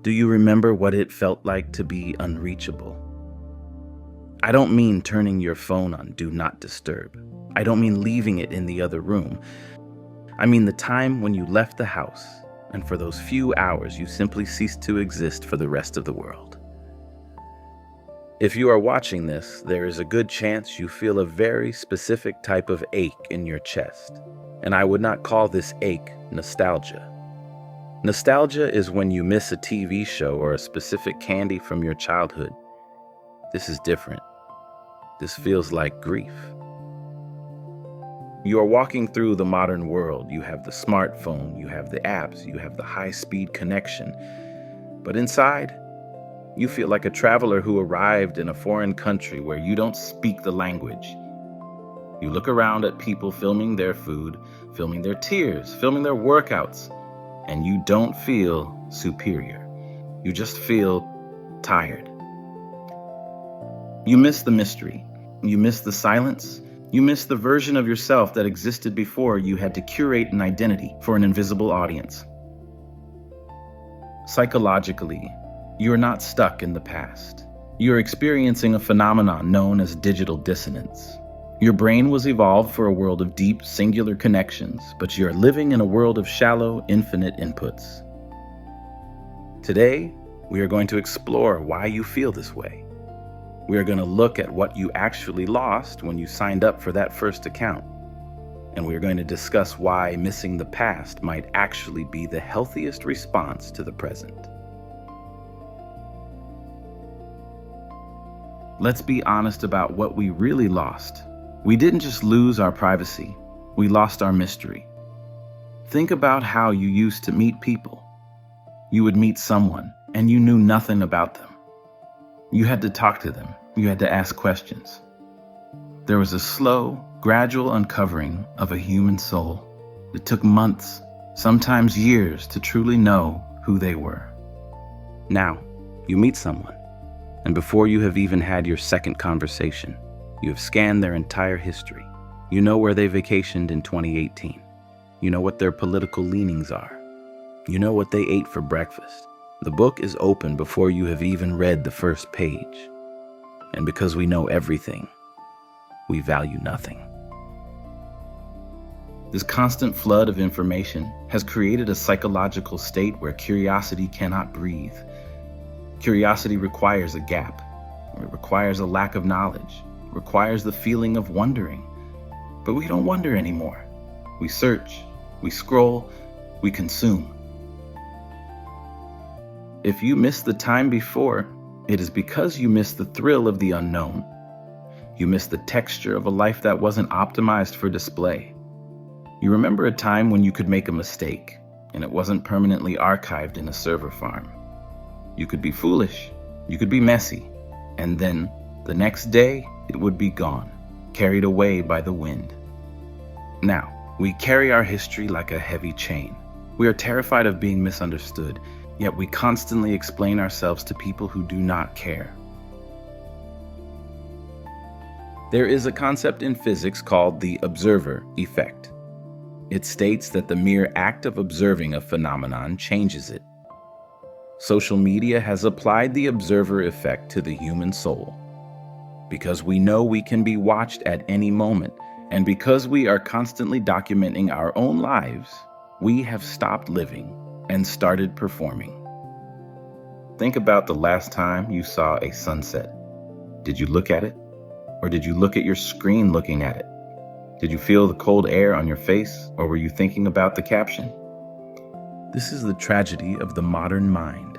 Do you remember what it felt like to be unreachable? I don't mean turning your phone on Do Not Disturb. I don't mean leaving it in the other room. I mean the time when you left the house, and for those few hours you simply ceased to exist for the rest of the world. If you are watching this, there is a good chance you feel a very specific type of ache in your chest, and I would not call this ache nostalgia. Nostalgia is when you miss a TV show or a specific candy from your childhood. This is different. This feels like grief. You are walking through the modern world. You have the smartphone, you have the apps, you have the high-speed connection. But inside, you feel like a traveler who arrived in a foreign country where you don't speak the language. You look around at people filming their food, filming their tears, filming their workouts, and you don't feel superior. You just feel tired. You miss the mystery. You miss the silence. You miss the version of yourself that existed before you had to curate an identity for an invisible audience. Psychologically, you are not stuck in the past. You are experiencing a phenomenon known as digital dissonance. Your brain was evolved for a world of deep, singular connections, but you are living in a world of shallow, infinite inputs. Today, we are going to explore why you feel this way. We are going to look at what you actually lost when you signed up for that first account. And we are going to discuss why missing the past might actually be the healthiest response to the present. Let's be honest about what we really lost. We didn't just lose our privacy, we lost our mystery. Think about how you used to meet people. You would meet someone, and you knew nothing about them. You had to talk to them. You had to ask questions. There was a slow, gradual uncovering of a human soul. It took months, sometimes years, to truly know who they were. Now, you meet someone, and before you have even had your second conversation, you have scanned their entire history. You know where they vacationed in 2018. You know what their political leanings are. You know what they ate for breakfast. The book is open before you have even read the first page. And because we know everything, we value nothing. This constant flood of information has created a psychological state where curiosity cannot breathe. Curiosity requires a gap. It requires a lack of knowledge. It requires the feeling of wondering. But we don't wonder anymore. We search, we scroll, we consume. If you missed the time before, it is because you missed the thrill of the unknown. You missed the texture of a life that wasn't optimized for display. You remember a time when you could make a mistake, and it wasn't permanently archived in a server farm. You could be foolish, you could be messy, and then the next day it would be gone, carried away by the wind. Now, we carry our history like a heavy chain. We are terrified of being misunderstood, yet we constantly explain ourselves to people who do not care. There is a concept in physics called the observer effect. It states that the mere act of observing a phenomenon changes it. Social media has applied the observer effect to the human soul. Because we know we can be watched at any moment, and because we are constantly documenting our own lives, we have stopped living and started performing. Think about the last time you saw a sunset. Did you look at it? Or did you look at your screen looking at it? Did you feel the cold air on your face, or were you thinking about the caption? This is the tragedy of the modern mind.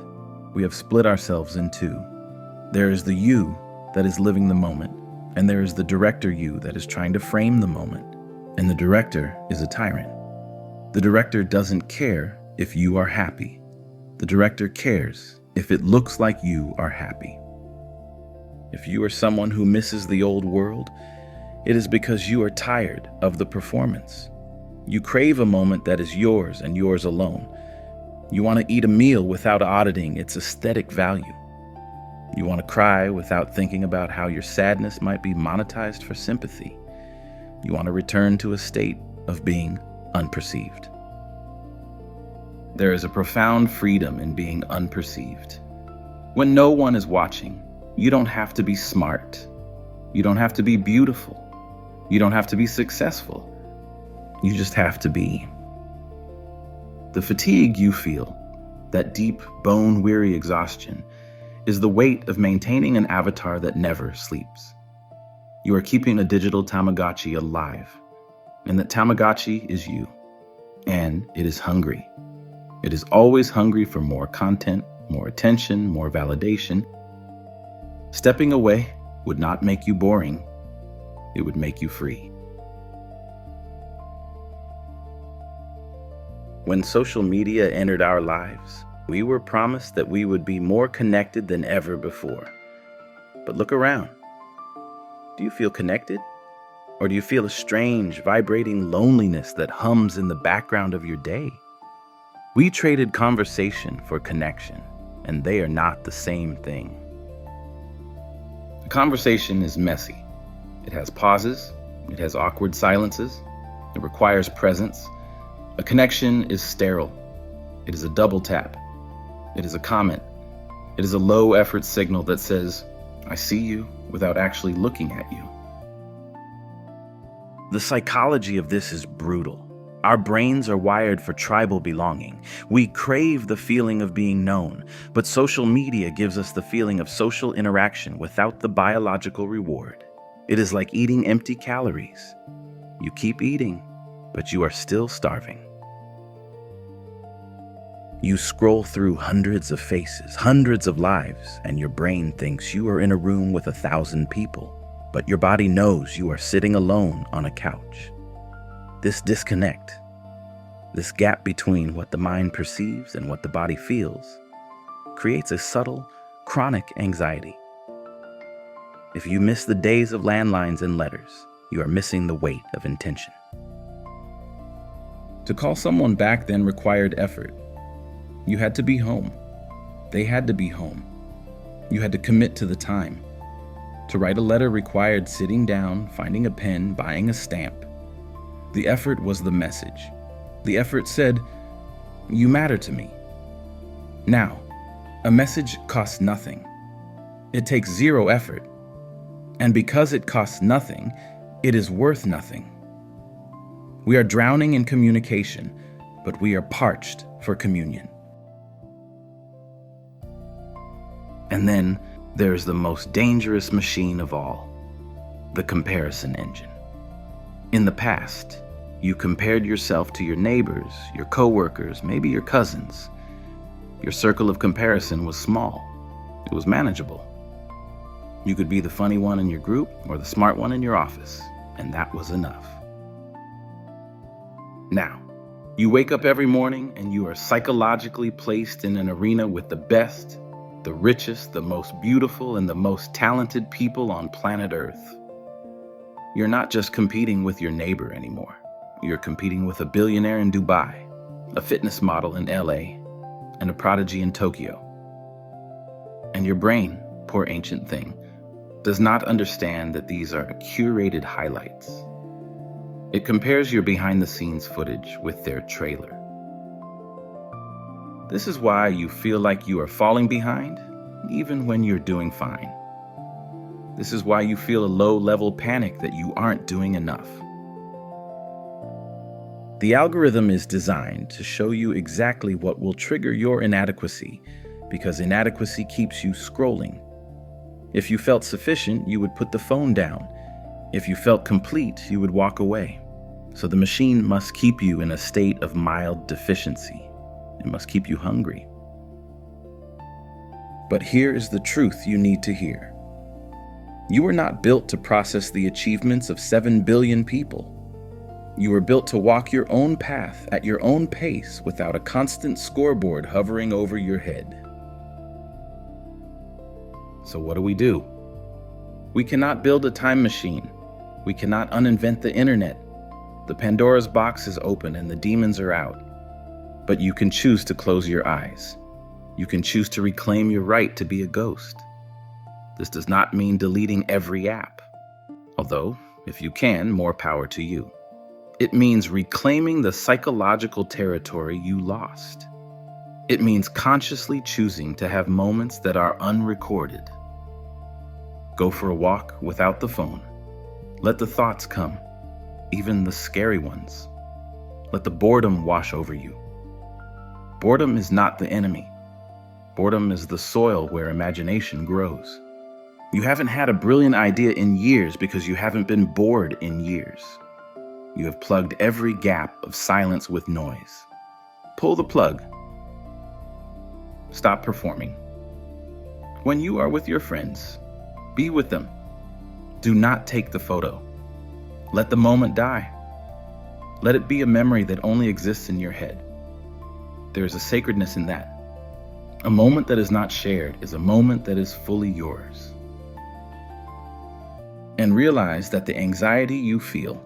We have split ourselves in two. There is the you that is living the moment, and there is the director you that is trying to frame the moment. And the director is a tyrant. The director doesn't care if you are happy. The director cares if it looks like you are happy. If you are someone who misses the old world, it is because you are tired of the performance. You crave a moment that is yours and yours alone. You want to eat a meal without auditing its aesthetic value. You want to cry without thinking about how your sadness might be monetized for sympathy. You want to return to a state of being unperceived. There is a profound freedom in being unperceived. When no one is watching, you don't have to be smart. You don't have to be beautiful. You don't have to be successful. You just have to be. The fatigue you feel, that deep, bone-weary exhaustion, is the weight of maintaining an avatar that never sleeps. You are keeping a digital Tamagotchi alive, and that Tamagotchi is you, and it is hungry. It is always hungry for more content, more attention, more validation. Stepping away would not make you boring. It would make you free. When social media entered our lives, we were promised that we would be more connected than ever before. But look around. Do you feel connected? Or do you feel a strange, vibrating loneliness that hums in the background of your day? We traded conversation for connection, and they are not the same thing. A conversation is messy. It has pauses. It has awkward silences. It requires presence. A connection is sterile. It is a double tap. It is a comment. It is a low-effort signal that says, "I see you," without actually looking at you. The psychology of this is brutal. Our brains are wired for tribal belonging. We crave the feeling of being known, but social media gives us the feeling of social interaction without the biological reward. It is like eating empty calories. You keep eating, but you are still starving. You scroll through hundreds of faces, hundreds of lives, and your brain thinks you are in a room with 1,000 people, but your body knows you are sitting alone on a couch. This disconnect, this gap between what the mind perceives and what the body feels, creates a subtle, chronic anxiety. If you miss the days of landlines and letters, you are missing the weight of intention. To call someone back then required effort. You had to be home. They had to be home. You had to commit to the time. To write a letter required sitting down, finding a pen, buying a stamp. The effort was the message. The effort said, "You matter to me." Now, a message costs nothing. It takes zero effort. And because it costs nothing, it is worth nothing. We are drowning in communication, but we are parched for communion. And then there's the most dangerous machine of all, the comparison engine. In the past, you compared yourself to your neighbors, your coworkers, maybe your cousins. Your circle of comparison was small. It was manageable. You could be the funny one in your group or the smart one in your office, and that was enough. Now, you wake up every morning and you are psychologically placed in an arena with the best, the richest, the most beautiful, and the most talented people on planet Earth. You're not just competing with your neighbor anymore. You're competing with a billionaire in Dubai, a fitness model in LA, and a prodigy in Tokyo. And your brain, poor ancient thing, does not understand that these are curated highlights. It compares your behind-the-scenes footage with their trailer. This is why you feel like you are falling behind, even when you're doing fine. This is why you feel a low-level panic that you aren't doing enough. The algorithm is designed to show you exactly what will trigger your inadequacy, because inadequacy keeps you scrolling. If you felt sufficient, you would put the phone down. If you felt complete, you would walk away. So the machine must keep you in a state of mild deficiency. It must keep you hungry. But here is the truth you need to hear. You were not built to process the achievements of 7 billion people. You were built to walk your own path at your own pace without a constant scoreboard hovering over your head. So what do? We cannot build a time machine. We cannot uninvent the internet. The Pandora's box is open and the demons are out. But you can choose to close your eyes. You can choose to reclaim your right to be a ghost. This does not mean deleting every app. Although, if you can, more power to you. It means reclaiming the psychological territory you lost. It means consciously choosing to have moments that are unrecorded. Go for a walk without the phone. Let the thoughts come, even the scary ones. Let the boredom wash over you. Boredom is not the enemy. Boredom is the soil where imagination grows. You haven't had a brilliant idea in years because you haven't been bored in years. You have plugged every gap of silence with noise. Pull the plug. Stop performing. When you are with your friends, be with them. Do not take the photo. Let the moment die. Let it be a memory that only exists in your head. There is a sacredness in that. A moment that is not shared is a moment that is fully yours. And realize that the anxiety you feel,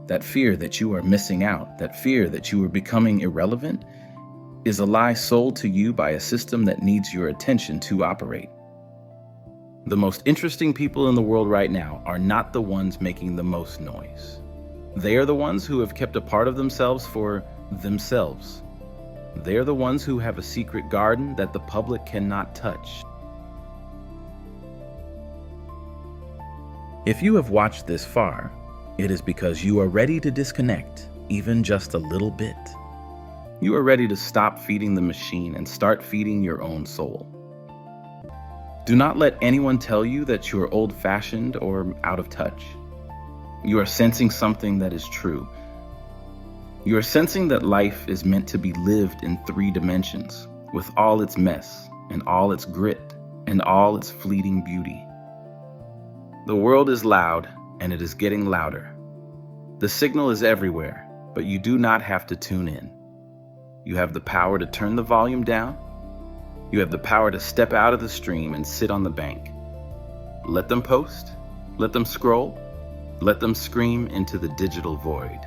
that fear that you are missing out, that fear that you are becoming irrelevant, is a lie sold to you by a system that needs your attention to operate. The most interesting people in the world right now are not the ones making the most noise. They are the ones who have kept a part of themselves for themselves. They are the ones who have a secret garden that the public cannot touch. If you have watched this far, it is because you are ready to disconnect, even just a little bit. You are ready to stop feeding the machine and start feeding your own soul. Do not let anyone tell you that you are old-fashioned or out of touch. You are sensing something that is true. You are sensing that life is meant to be lived in 3 dimensions, with all its mess, and all its grit, and all its fleeting beauty. The world is loud, and it is getting louder. The signal is everywhere, but you do not have to tune in. You have the power to turn the volume down. You have the power to step out of the stream and sit on the bank. Let them post, let them scroll, let them scream into the digital void.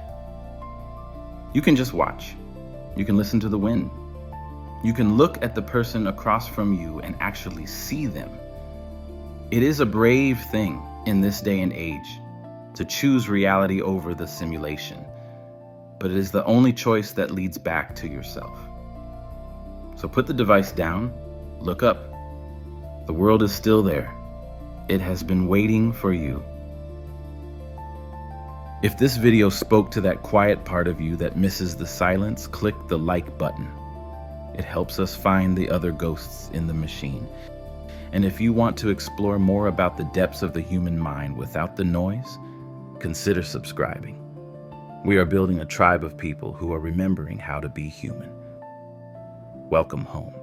You can just watch. You can listen to the wind. You can look at the person across from you and actually see them. It is a brave thing in this day and age to choose reality over the simulation, but it is the only choice that leads back to yourself. So put the device down, look up. The world is still there. It has been waiting for you. If this video spoke to that quiet part of you that misses the silence, click the like button. It helps us find the other ghosts in the machine. And if you want to explore more about the depths of the human mind without the noise, consider subscribing. We are building a tribe of people who are remembering how to be human. Welcome home.